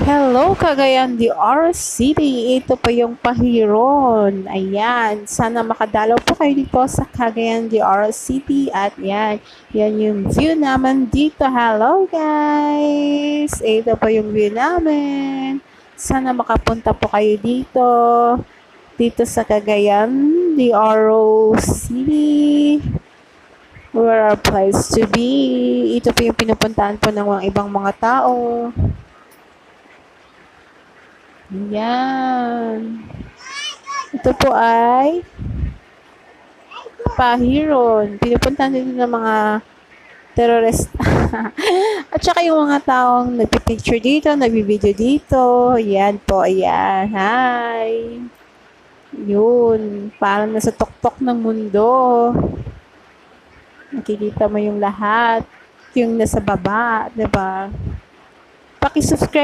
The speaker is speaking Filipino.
Hello, Cagayan de Oro City. Ito po yung Pahiron. Ayan. Sana makadalaw po kayo dito sa Cagayan de Oro City. At yan. Yan yung view naman dito. Hello, guys. Ito po yung view namin. Sana makapunta po kayo dito. Dito sa Cagayan de Oro City. Where our place to be. Ito po yung pinupuntahan po ng mga ibang mga tao. Yan. Ito po ay Pahiron. Pinupuntahan din ng mga terrorist. At saka yung mga taong nagpipicture dito, nagbibideo dito. Yan po, ayan. Hi. Yun. Parang nasa tuktok ng mundo. Nakikita mo yung lahat. Yung nasa baba, diba? Paki-subscribe